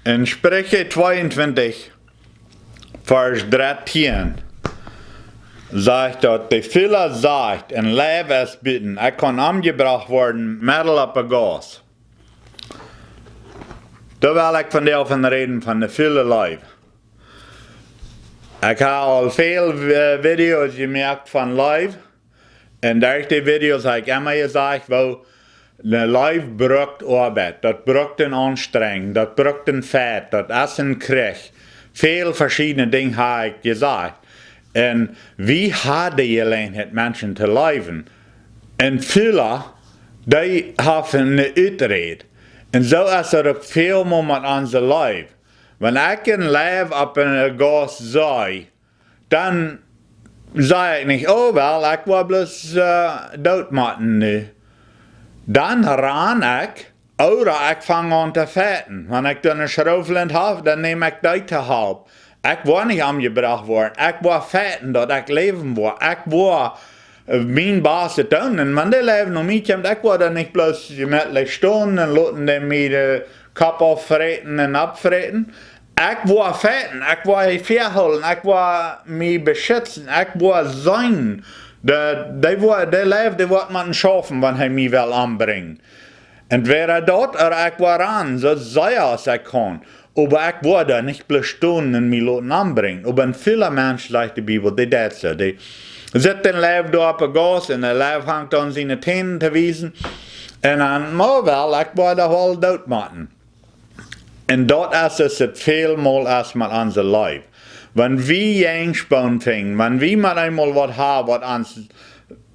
In Sprüche 22, Vers 13, sagt dort, die Füller sagt, en Leben es bitten, kann angebracht worden, middel op een gas. Da wil ik van reden, van de Fulli Lew. Ik heb al veel video's gemaakt van Lew. En durch die Video's heb ik immer gezegd, wo de Lew braucht Arbeit, dat braucht een Anstrengung, dat braucht een Fett, dat is een Krieg. Veel verschiedene dingen heb ik gezegd. En wie had die gelegenheid mensen te leven? En Fulli, die hebben een uitred. En zo is er ook veel meer met onze Lew. Wanneer ik een Lew op een gas zei, dan zei ik niet, oh wel, ik wil bloos doodmaken nu. Dan ran ik, oder ik vang aan te vetten. Wanneer ik dan een schroefelend heb, dan neem ik dat te help. Ik wil niet aangebracht worden. Ik wil vetten dat ik leven wil. Ik wil mijn baas te doen. En wanneer die leven om mij komt, ik wil dan niet bloos met staan en laten die mij de kop afvreten en opvreten. Ik wil vetten. Ik wil verhouden. Ik wil mij beschützen. Ik wil zijn. Die leven, die wordt man schaffen, wanneer hij mij wil aanbrengen. En wäre dort, ik wil aan, zo zei als ik kan. Aber ik wil daar niet bestaan en mij laten aanbrengen. Aber een viele mensen, zegt de Bibel, die dat zo. Die zit een Lew daar op een gas en de Lew hangt aan zijn tenen te wijzen. En dan, maar wel, ik wil dat wel doodmaken. En dat is het veelmaal als met onze Lew. Wanneer we jengspan vingen, wanneer we maar eenmaal wat hebben, wat ons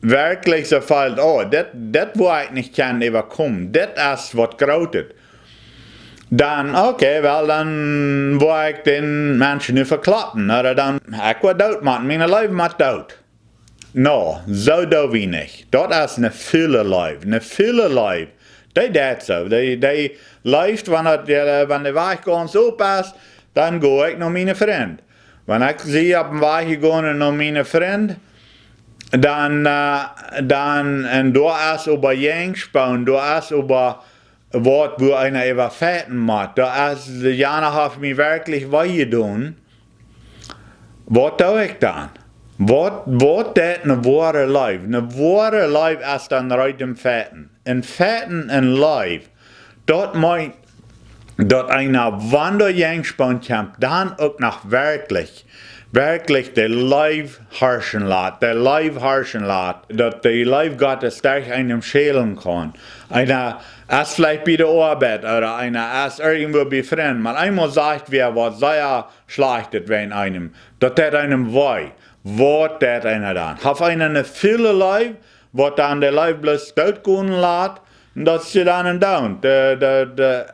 wirklich so fällt, oh, das wo ich nicht kann überkommen, das ist was groot. Dan, okay, wel, dan wil ik den mensen nu verklappen. Oder dan, ik wil doodmaken, mijn leven moet dood. No, zo doen we niet. Dat is een Fulli Lew. Een Fulli Lew, die dat zo. Die leeft, wanneer de weg gewoon zo past, dan ga ik naar mijn vriend. Wanneer ik zie op een weg gaan naar mijn vriend, dan, en daar is over jengspan, daar is over wat wo einer über Fetten macht. Da ist, Jana hat mich wirklich weggedaan. Was tue ich dann? Was das eine wahre Lew? Eine wahre Lew ist dann right im Fetten. In Fetten en Lew, dort meint, dass einer Wanderjengspan kommt, dann auch noch wirklich der Lew herrschen lässt, der Lew herrschen lässt, dass der Lew Gottes durch einem schälen kann. Einer ist vielleicht bei der Arbeit oder einer ist irgendwo befreundet, mal einmal sagt wer, was sehr schlechtet wenn einem, dass das einem weh, was das einer dann. Hat einer eine Fulli Lew, was dann der Lew bloß doodgehen lässt, dat ze dan down.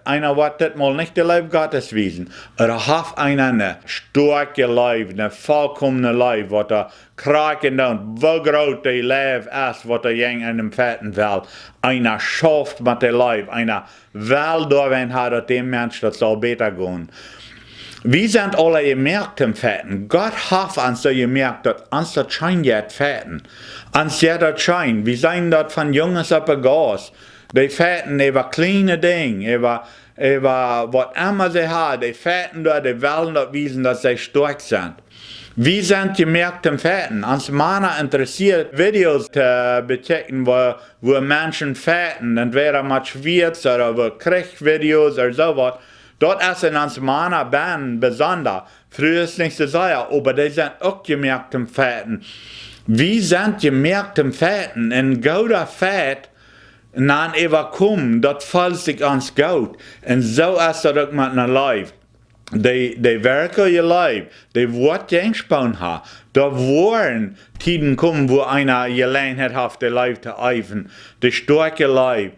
Einer wat das mal nicht der Lew Gottes wiesen. Oder hat einer eine starke Lew, eine vollkommene Lew, was er kraken down, wo groß die Lew ist, was er jeng in dem Fetten will. Einer schafft mit der Lew, einer will da wenn hat, dass dem Mensch das soll besser gehen. Wir sind alle gemerkt im Fetten. Gott hat uns so gemerkt, dass uns das Schein jetzt fetten. Uns jetzt das Schein. Wir sind dort von Jungs auf der Gas. Die fetten über kleine Dinge, über was immer sie haben. Die fetten dort, die wollen dort wiesen, dass sie stark sind. Wir sind gemerkt im Fetten. Uns Männer interessiert, Videos zu bechecken, wo Menschen fetten, entweder mit Schwierz oder wo Kriegvideos oder sowas. Dort ist in uns Männer besonders. Früher ist nicht so sehr, aber die sind auch gemerkt im Fetten. Wir sind gemerkt im Fetten. In guter Fett, nan überkommen, dat fällt sich ans gut. Und so ist das auch mit einer Lew. Die werken je Lew, die wird jengspan ha. Da waren Tiden kommen, wo einer Gelegenheit hat, die Lew zu eifen. Die starke Lew.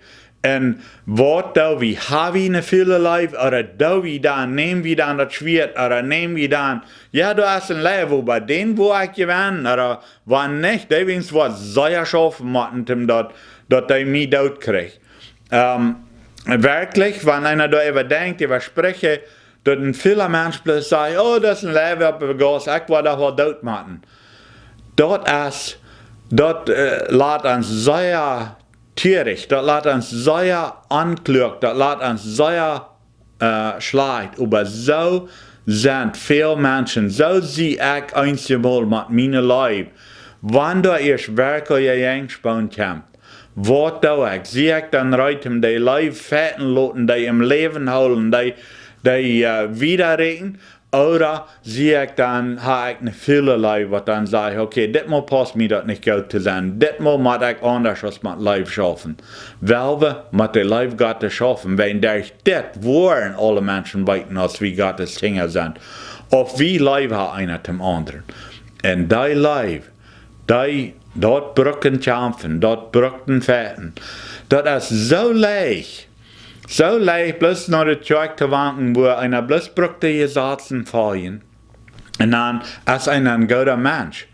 Und was da wie, haben wir eine Fulli Lew, oder da wie dann, nehmen wir dann das Schwert, oder nehmen wir dann, ja, da ist ein Lew, aber den, wo ich gewinnen, oder wann nicht, die wenigstens was sehr schaffen machen, dass die mich dort kriegt. Wirklich, wenn einer da überdenkt, überspreche, dass ein vieler Mensch bloß sagt, oh, das ist ein Lew auf der Gas, ich will das wohl dort machen. Das lässt uns sehr töricht, das lässt uns sehr anklagt, das lässt uns sehr schlecht, aber so sind viele Menschen, so sie ich einmal mit meinem Leib, wenn da ich wirklich eingespannt habe, was da ich, sehe ich dann reiten, die Leib fetten lassen, die im Leben holen, die widerreden, oder sehe ich dann, habe ich eine viele Leib, was dann sage ich, okay, das mal passt mir das nicht gut zu sein, das mal muss ich anders als mit Leib schaffen. Weil wir mit dem Leib Gottes schaffen, wenn durch das wollen alle Menschen weiten, als wie Gottes Kinder sind. Auf wie Leib hat einer zum anderen. Und die Leib, dort brücken kämpfen, dort brücken fetten, das ist so leicht. So leicht, bloß nach der Kirche zu wanken, wo einer bloß brückte Gesetzen fallen. Und dann ist einer ein guter Mensch.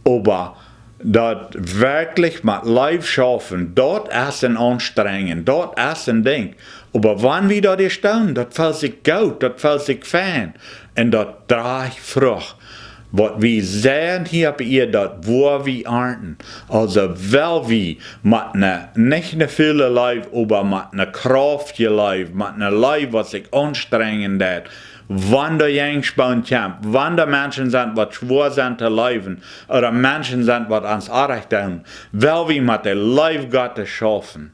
Aber dort wirklich mit Leib schaffen, dort ist ein Anstrengen, dort ist ein Ding. Aber wann wir dort stehen, dort fällt sich gut, dort fällt sich fein. Und dort trägt Frucht. Was wir sehen hier bei ihr, dort wo wir ernten. Also, weil wir mit nicht eine viele Leib, aber mit einer Kraft Leib, mit einer Leib, was sich anstrengen hat, wann der eingespannt kommt, wann der Menschen sind, was schwer sind zu leben, oder Menschen sind, was ans Arrecht tun, weil wir mit der Leib Gottes schaffen.